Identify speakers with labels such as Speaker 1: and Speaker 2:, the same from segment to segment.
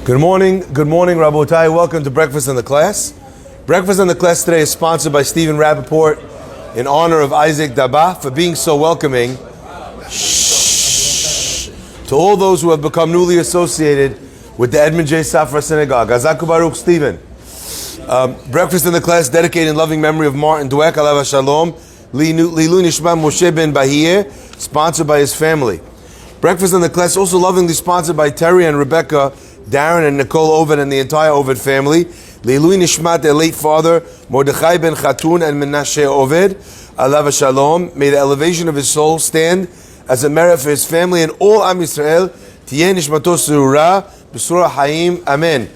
Speaker 1: Good morning, Rabotai. Welcome to Breakfast in the Class. Breakfast in the Class today is sponsored by Stephen Rappaport in honor of Isaac Daba for being so welcoming to all those who have become newly associated with the Edmund J. Safra Synagogue. Azaku Baruch Stephen. Breakfast in the Class dedicated in loving memory of Martin Dweck, Alav Shalom, Lilu Nishma Moshe Ben Bahir, sponsored by his family. Breakfast in the Class also lovingly sponsored by Terry and Rebecca, Darren and Nicole Ovid and the entire Ovid family. Leilui Nishmat, their late father, Mordechai ben Chatun and Menashe Ovid, Alav Shalom. May the elevation of his soul stand as a merit for his family and all Am Yisrael. Tiyeh Nishmato Surura, B'surah Hayim, Amen.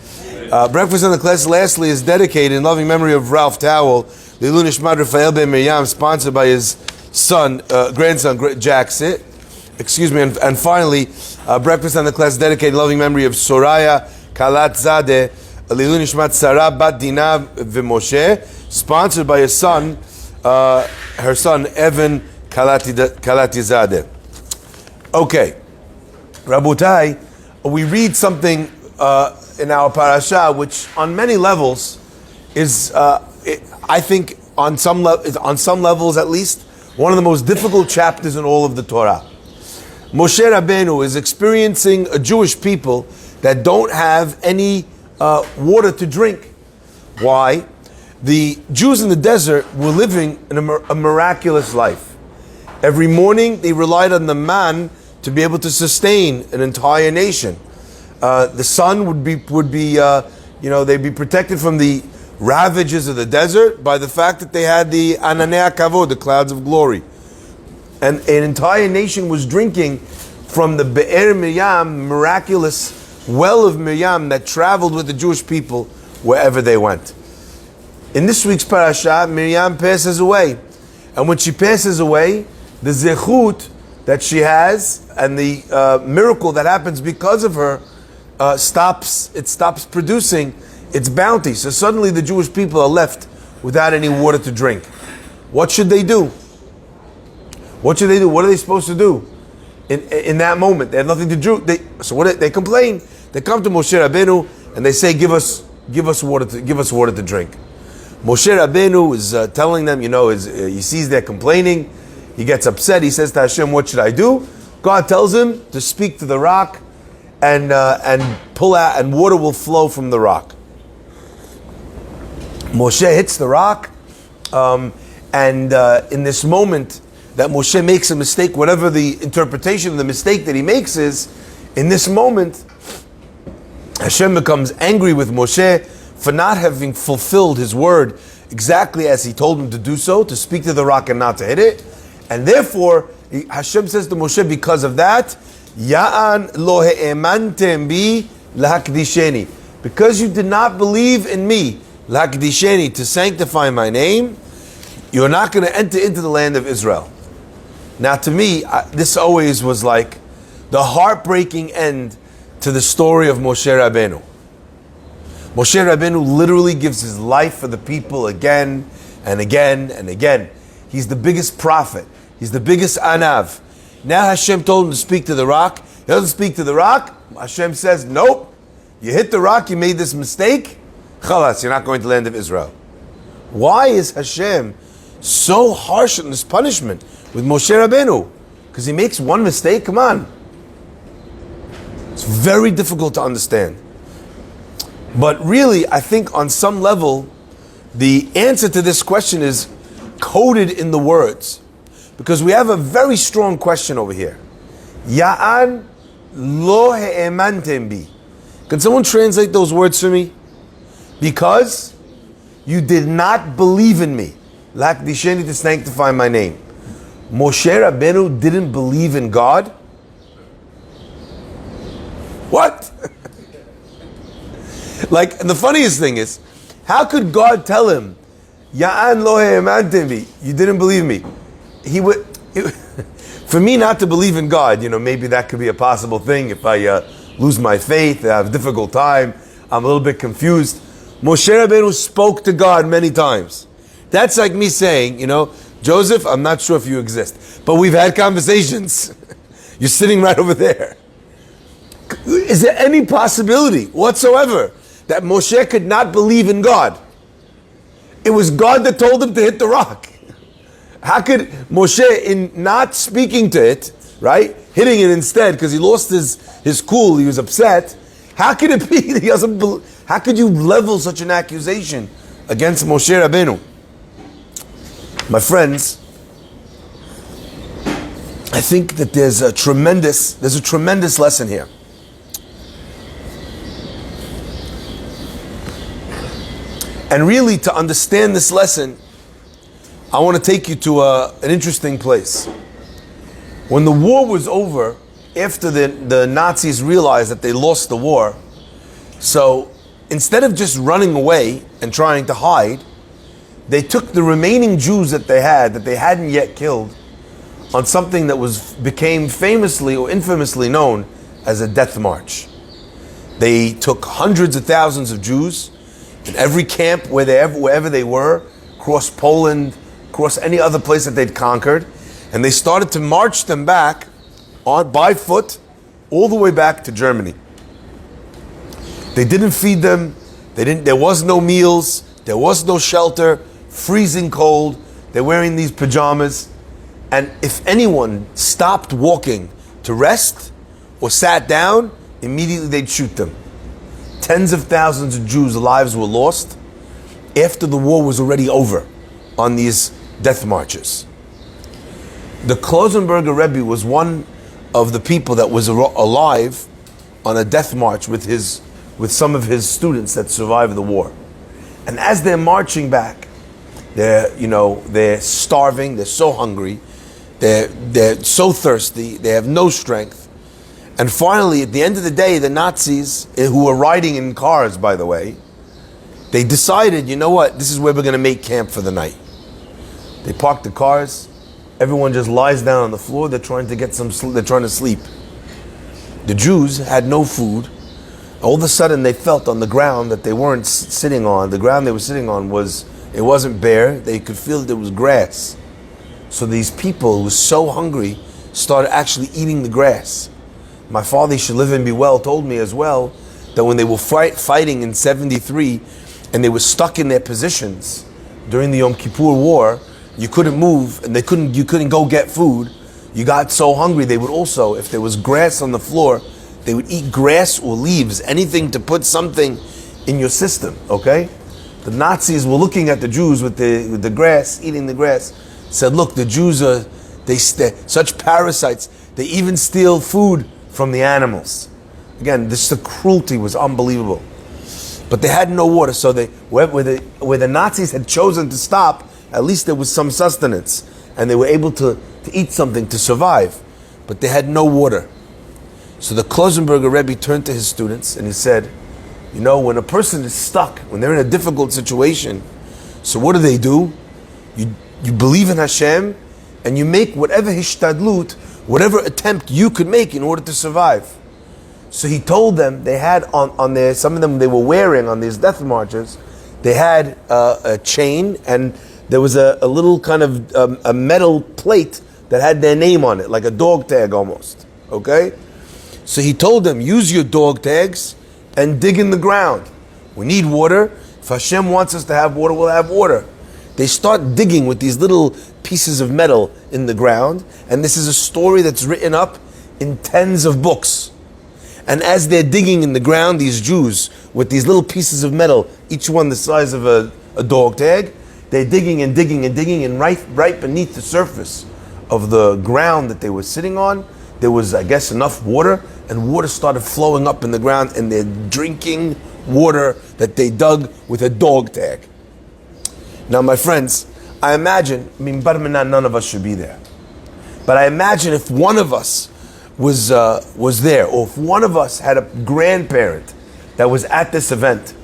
Speaker 1: Breakfast in the Class, lastly, is dedicated in loving memory of Ralph Towell, Leilui Nishmat Rafael ben Miriam, sponsored by his son, grandson, Jack Sit. And finally, Breakfast in the Class dedicated in loving memory of Soraya Kalat Zadeh, Leilui Nishmat Sarah Bat Dina V'Moshe, sponsored by his son, her son Evan Kalati Zadeh. Okay, Rabotai, we read something in our parasha, which on many levels is, I think, on some levels at least, one of the most difficult chapters in all of the Torah. Moshe Rabbeinu is experiencing a Jewish people that don't have any water to drink. Why? The Jews in the desert were living in a miraculous life. Every morning they relied on the man to be able to sustain an entire nation. The sun would be they'd be protected from the ravages of the desert by the fact that they had the Ananei Kavod, the clouds of glory. And an entire nation was drinking from the Be'er Miriam, miraculous well of Miriam that traveled with the Jewish people wherever they went. In this week's parasha, Miriam passes away. And when she passes away, the zechut that she has and the miracle that happens because of her stops producing its bounty. So suddenly the Jewish people are left without any water to drink. What should they do? What should they do? What are they supposed to do in that moment? They have nothing to do. They complain. They come to Moshe Rabbeinu and they say, "Give us water to drink." Moshe Rabbeinu is telling them, he sees they're complaining. He gets upset. He says to Hashem, "What should I do?" God tells him to speak to the rock and pull out, and water will flow from the rock. Moshe hits the rock, and in this moment that Moshe makes a mistake, whatever the interpretation of the mistake that he makes is, in this moment, Hashem becomes angry with Moshe for not having fulfilled his word exactly as he told him to do so, to speak to the rock and not to hit it. And therefore, Hashem says to Moshe, because of that, Ya'an lo he'emantem bi lahakdisheni. Because you did not believe in me, lahakdisheni, to sanctify my name, you're not going to enter into the land of Israel. Now, to me, this always was like the heartbreaking end to the story of Moshe Rabbeinu. Moshe Rabbeinu literally gives his life for the people again and again and again. He's the biggest prophet. He's the biggest anav. Now Hashem told him to speak to the rock. He doesn't speak to the rock. Hashem says, nope. You hit the rock, you made this mistake. Chalas, you're not going to the land of Israel. Why is Hashem so harsh in this punishment with Moshe Rabbeinu? Because he makes one mistake? Come on. It's very difficult to understand. But really, I think on some level, the answer to this question is coded in the words. Because we have a very strong question over here. Ya'an lo he'emantem bi. Can someone translate those words for me? Because you did not believe in me. Lakdisheni, to sanctify my name. Moshe Rabbeinu didn't believe in God? What? And the funniest thing is, how could God tell him, Ya'an lo he'emantem bi, you didn't believe me? For me not to believe in God, maybe that could be a possible thing. If I lose my faith, I have a difficult time, I'm a little bit confused. Moshe Rabbeinu spoke to God many times. That's like me saying, Joseph, I'm not sure if you exist, but we've had conversations. You're sitting right over there. Is there any possibility whatsoever that Moshe could not believe in God? It was God that told him to hit the rock. How could Moshe, in not speaking to it, right, hitting it instead, because he lost his cool, he was upset, how could it be that he doesn't believe? How could you level such an accusation against Moshe Rabbeinu? My friends, I think that there's a tremendous lesson here. And really, to understand this lesson, I want to take you to an interesting place. When the war was over, after the Nazis realized that they lost the war, so instead of just running away and trying to hide, they took the remaining Jews that they hadn't yet killed, on something that became famously or infamously known as a death march. They took hundreds of thousands of Jews in every camp wherever they were, across Poland, across any other place that they'd conquered, and they started to march them back by foot all the way back to Germany. They didn't feed them. There was no meals. There was no shelter. Freezing cold. They're wearing these pajamas. And if anyone stopped walking to rest or sat down, immediately they'd shoot them. Tens of thousands of Jews' lives were lost after the war was already over on these death marches. The Klosenberger Rebbe was one of the people that was alive on a death march with some of his students that survived the war. And as they're marching back, they're starving, they're so hungry, they're so thirsty, they have no strength. And finally, at the end of the day, the Nazis, who were riding in cars, by the way, they decided, you know what, this is where we're going to make camp for the night. They parked the cars. Everyone just lies down on the floor. They're trying to get they're trying to sleep. The Jews had no food. All of a sudden, they felt on the ground that they weren't sitting on. The ground they were sitting on wasn't bare. They could feel that there was grass. So these people who were so hungry started actually eating the grass. My father, he should live and be well, told me as well that when they were fighting in 73 and they were stuck in their positions during the Yom Kippur War, you couldn't move and you couldn't go get food. You got so hungry, they would also, if there was grass on the floor, they would eat grass or leaves, anything to put something in your system, okay? The Nazis were looking at the Jews with the grass, eating the grass, said, look, the Jews they're such parasites, they even steal food from the animals. Again, the cruelty was unbelievable. But they had no water, so where the Nazis had chosen to stop, at least there was some sustenance, and they were able to eat something to survive. But they had no water. So the Klosenberger Rebbe turned to his students and he said, when a person is stuck, when they're in a difficult situation, so what do? You believe in Hashem, and you make whatever hishtadlut, whatever attempt you could make in order to survive. So he told them they had on their, some of them they were wearing on these death marches, they had a chain, and there was a little kind of a metal plate that had their name on it, like a dog tag almost. Okay? So he told them, use your dog tags and dig in the ground. We need water. If Hashem wants us to have water, we'll have water. They start digging with these little pieces of metal in the ground, and this is a story that's written up in tens of books. And as they're digging in the ground, these Jews, with these little pieces of metal, each one the size of a dog tag, they're digging and digging and digging, and right beneath the surface of the ground that they were sitting on, there was, I guess, enough water, and water started flowing up in the ground, and they're drinking water that they dug with a dog tag. Now, my friends, I imagine, bar minan, none of us should be there. But I imagine if one of us was there, or if one of us had a grandparent that was at this event,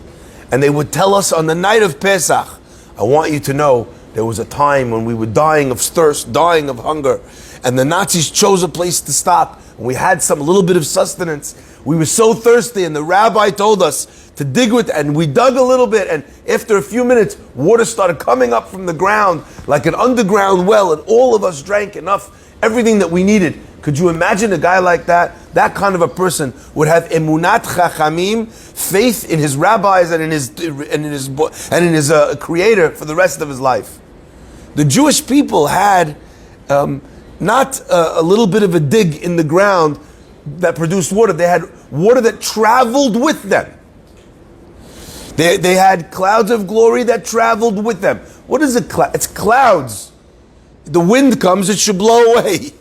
Speaker 1: and they would tell us on the night of Pesach, I want you to know there was a time when we were dying of thirst, dying of hunger, and the Nazis chose a place to stop, and we had a little bit of sustenance. We were so thirsty, and the rabbi told us to dig with, and we dug a little bit, and after a few minutes, water started coming up from the ground like an underground well, and all of us drank enough, everything that we needed. Could you imagine a guy like that? That kind of a person would have emunat chachamim, faith in his rabbis and in his creator for the rest of his life. The Jewish people had not a little bit of a dig in the ground that produced water. They had water that traveled with them. They had clouds of glory that traveled with them. What is a cloud? It's clouds. The wind comes, it should blow away.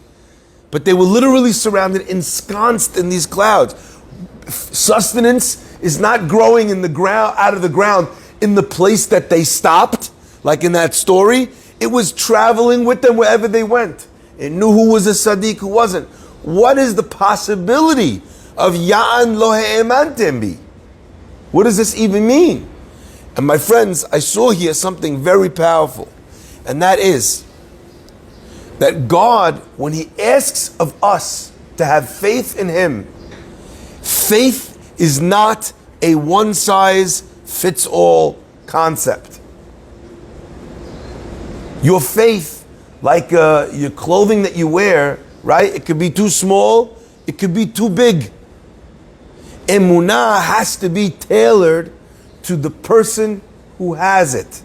Speaker 1: But they were literally surrounded, ensconced in these clouds. Sustenance is not growing in the ground, out of the ground, in the place that they stopped, like in that story. It was traveling with them wherever they went. It knew who was a Sadiq, who wasn't. What is the possibility of Ya'an lo he'emantem bi? What does this even mean? And my friends, I saw here something very powerful. And that is that God, when He asks of us to have faith in Him, faith is not a one-size-fits-all concept. Your faith, like your clothing that you wear, right? It could be too small, it could be too big. Emunah has to be tailored to the person who has it.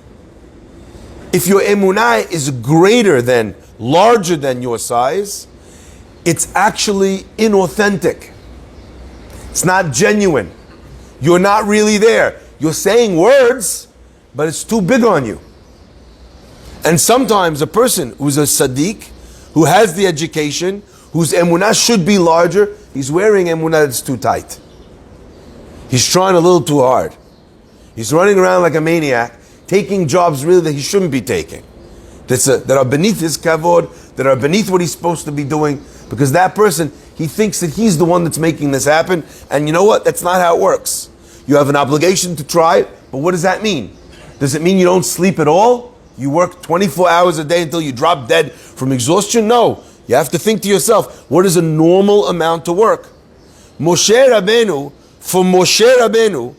Speaker 1: If your emunah is greater than, larger than your size, it's actually inauthentic. It's not genuine. You're not really there. You're saying words, but it's too big on you. And sometimes a person who's a Sadiq, who has the education, whose emunah should be larger, he's wearing emunah that's too tight. He's trying a little too hard. He's running around like a maniac, taking jobs really that he shouldn't be taking. That are beneath his kavod, that are beneath what he's supposed to be doing, because that person, he thinks that he's the one that's making this happen, and you know what? That's not how it works. You have an obligation to try, but what does that mean? Does it mean you don't sleep at all? You work 24 hours a day until you drop dead from exhaustion? No. You have to think to yourself, what is a normal amount to work? Moshe Rabbeinu, for Moshe Rabbeinu,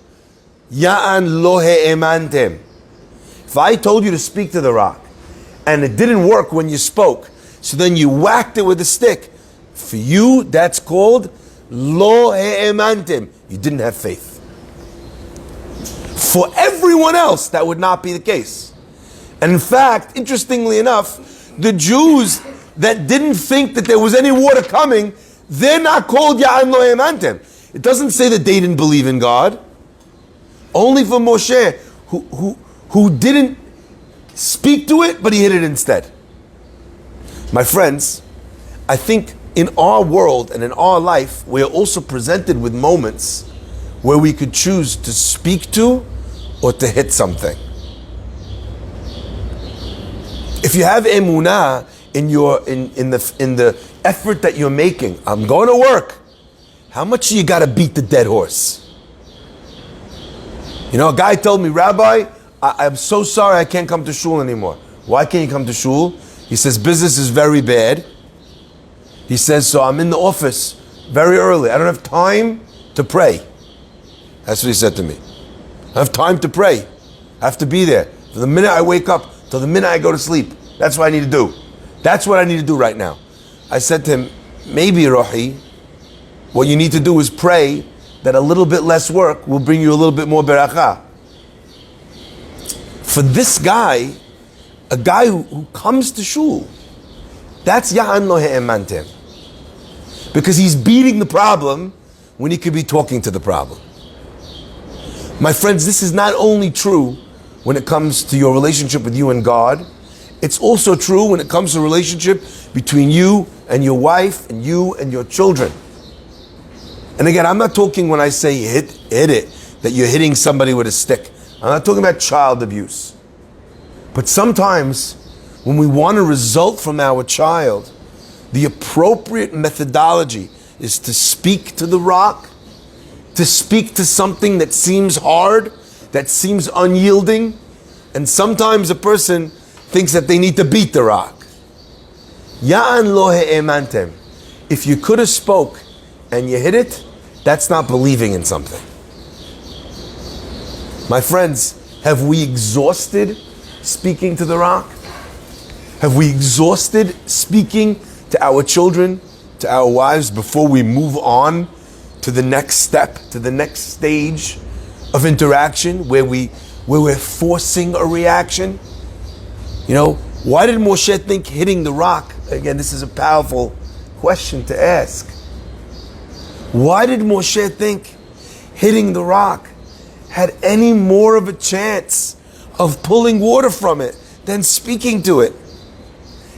Speaker 1: Ya'an lo he'emantem. If I told you to speak to the rock, and it didn't work when you spoke, so then you whacked it with a stick, for you, that's called lo he'emantem. You didn't have faith. For everyone else, that would not be the case. And in fact, interestingly enough, the Jews that didn't think that there was any water coming, they're not called Ya'an lo he'emantem. It doesn't say that they didn't believe in God. Only for Moshe, who didn't speak to it, but he hid it instead. My friends, I think in our world and in our life, we are also presented with moments where we could choose to speak to or to hit something. If you have emunah in the effort that you're making, I'm going to work. How much you got to beat the dead horse? You know, a guy told me, Rabbi, I'm so sorry I can't come to shul anymore. Why can't you come to shul? He says, business is very bad. He says, so I'm in the office very early. I don't have time to pray. That's what he said to me. I have time to pray. I have to be there. From the minute I wake up till the minute I go to sleep. That's what I need to do. That's what I need to do right now. I said to him, maybe, Rohi, what you need to do is pray that a little bit less work will bring you a little bit more barakah. For this guy, a guy who comes to shul, that's Ya'an lo he'emantem. Because he's beating the problem when he could be talking to the problem. My friends, this is not only true when it comes to your relationship with you and God, it's also true when it comes to a relationship between you and your wife and you and your children. And again, I'm not talking when I say hit it, that you're hitting somebody with a stick. I'm not talking about child abuse. But sometimes, when we want a result from our child, the appropriate methodology is to speak to the rock, to speak to something that seems hard, that seems unyielding, and sometimes a person thinks that they need to beat the rock. Ya'an lo he'emantem. If you could have spoke and you hit it, that's not believing in something. My friends, have we exhausted speaking to the rock? Have we exhausted speaking to our children, to our wives before we move on to the next step, to the next stage of interaction where we're forcing a reaction? You know, why did Moshe think hitting the rock? Again, this is a powerful question to ask. Why did Moshe think hitting the rock had any more of a chance of pulling water from it than speaking to it?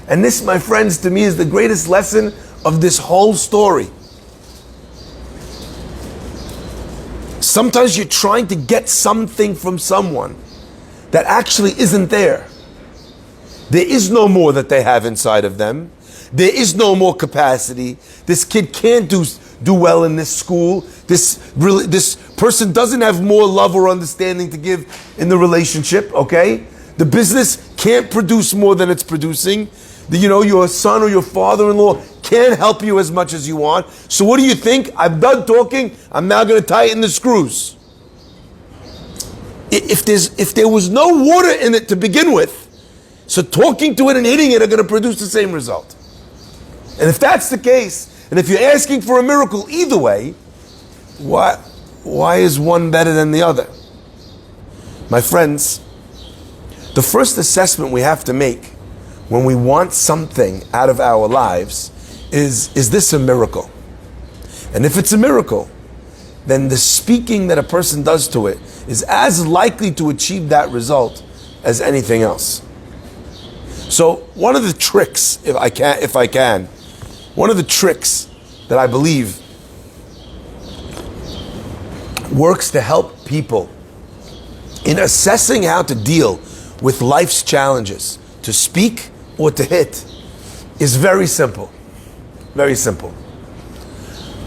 Speaker 1: And this, my friends, to me is the greatest lesson of this whole story. Sometimes you're trying to get something from someone that actually isn't there. There is no more that they have inside of them. There is no more capacity. This kid can't do well in this school. This person doesn't have more love or understanding to give in the relationship, okay? The business can't produce more than it's producing. Your son or your father-in-law can't help you as much as you want. So what do you think? I'm done talking. I'm now going to tighten the screws. If there was no water in it to begin with, so talking to it and hitting it are going to produce the same result. And if that's the case, and if you're asking for a miracle either way, why is one better than the other? My friends, the first assessment we have to make when we want something out of our lives is this a miracle? And if it's a miracle, then the speaking that a person does to it is as likely to achieve that result as anything else. So one of the tricks, if I can, one of the tricks that I believe works to help people in assessing how to deal with life's challenges, to speak or to hit, is very simple. Very simple.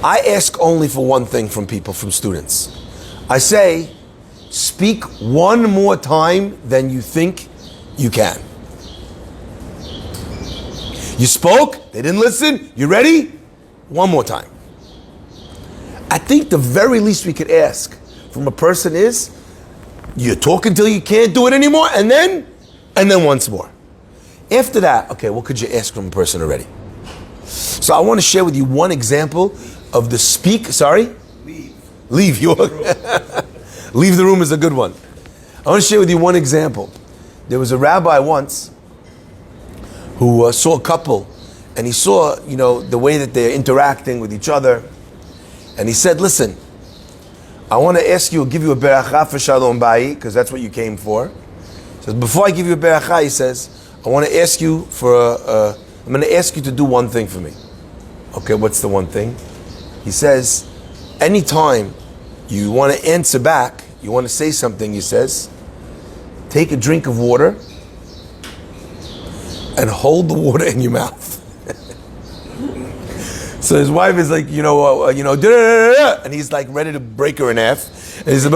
Speaker 1: I ask only for one thing from people, from students. I say, speak one more time than you think you can. You spoke, they didn't listen, you ready? One more time. I think the very least we could ask from a person is, you talk until you can't do it anymore, and then once more. After that, okay, what could you ask from a person already? So I want to share with you one example of the Leave the room is a good one. I want to share with you one example. There was a rabbi once who saw a couple, and he saw, the way that they're interacting with each other, and he said, listen, I want to ask you, give you a beracha for shalom bayit, because that's what you came for. He says, before I give you a beracha, he says, I want to ask you I'm going to ask you to do one thing for me. Okay, what's the one thing? He says, anytime you want to answer back, you want to say something, he says, take a drink of water and hold the water in your mouth. So his wife is like, and he's like ready to break her in half. And he says,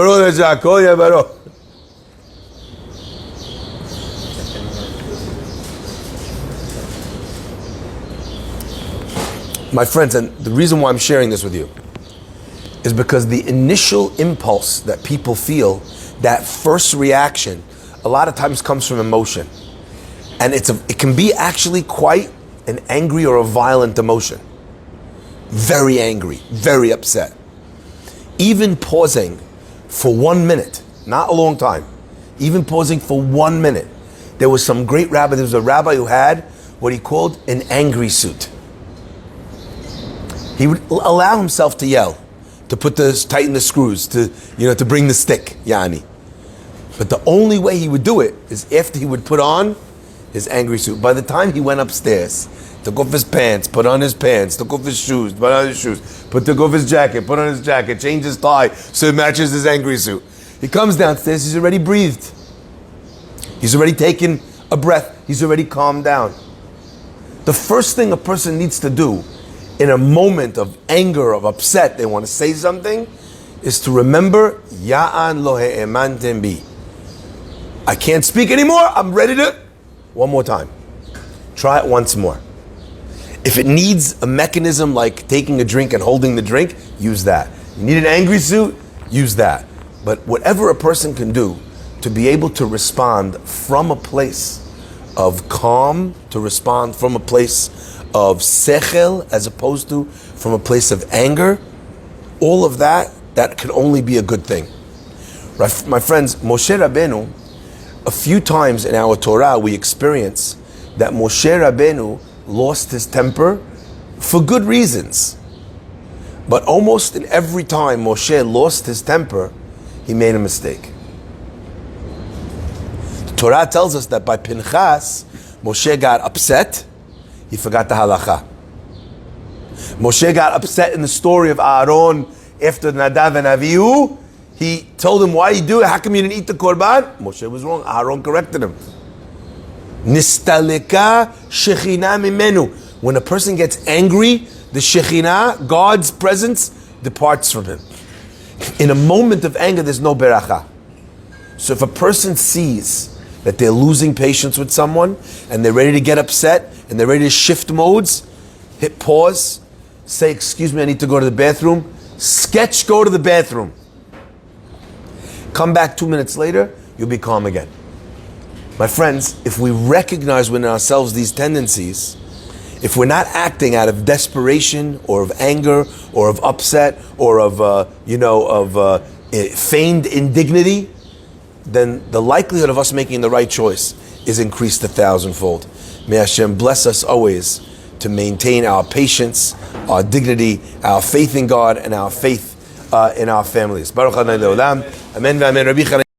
Speaker 1: my friends, and the reason why I'm sharing this with you is because the initial impulse that people feel, that first reaction, a lot of times comes from emotion. And it can be actually quite an angry or a violent emotion. Very angry, very upset. Even pausing for 1 minute, not a long time, even pausing for 1 minute. There was a rabbi who had what he called an angry suit. He would allow himself to yell, to tighten the screws, to bring the stick, yani. But the only way he would do it is after he would put on his angry suit. By the time he went upstairs, took off his pants, put on his pants, took off his shoes, put on his shoes, took off his jacket, put on his jacket, changed his tie so it matches his angry suit. He comes downstairs, he's already breathed. He's already taken a breath. He's already calmed down. The first thing a person needs to do in a moment of anger, of upset, they want to say something, is to remember, Ya'an lo he'emantem bi. I can't speak anymore, I'm ready to... One more time. Try it once more. If it needs a mechanism like taking a drink and holding the drink, use that. You need an angry suit, use that. But whatever a person can do to be able to respond from a place of calm, to respond from a place of sechel as opposed to from a place of anger, all of that can only be a good thing. Right, my friends, Moshe Rabbeinu, a few times in our Torah we experience that Moshe Rabbeinu lost his temper for good reasons. But almost in every time Moshe lost his temper, he made a mistake. The Torah tells us that by Pinchas, Moshe got upset, he forgot the halacha. Moshe got upset in the story of Aaron after Nadav and Avihu. He told him, why you do it? How come you didn't eat the korban? Moshe was wrong. Aaron corrected him. Nistaleka shechina mimenu. When a person gets angry, the Shekhinah, God's presence, departs from him. In a moment of anger, there's no beracha. So if a person sees that they're losing patience with someone and they're ready to get upset and they're ready to shift modes, hit pause, say, excuse me, I need to go to the bathroom. Sketch, go to the bathroom. Come back 2 minutes later, you'll be calm again. My friends, if we recognize within ourselves these tendencies, if we're not acting out of desperation or of anger or of upset or of feigned indignity, then the likelihood of us making the right choice is increased 1,000-fold. May Hashem bless us always to maintain our patience, our dignity, our faith in God, and our faith in our families. Baruch Adonai Le'olam. Amen v'amen. Rabbi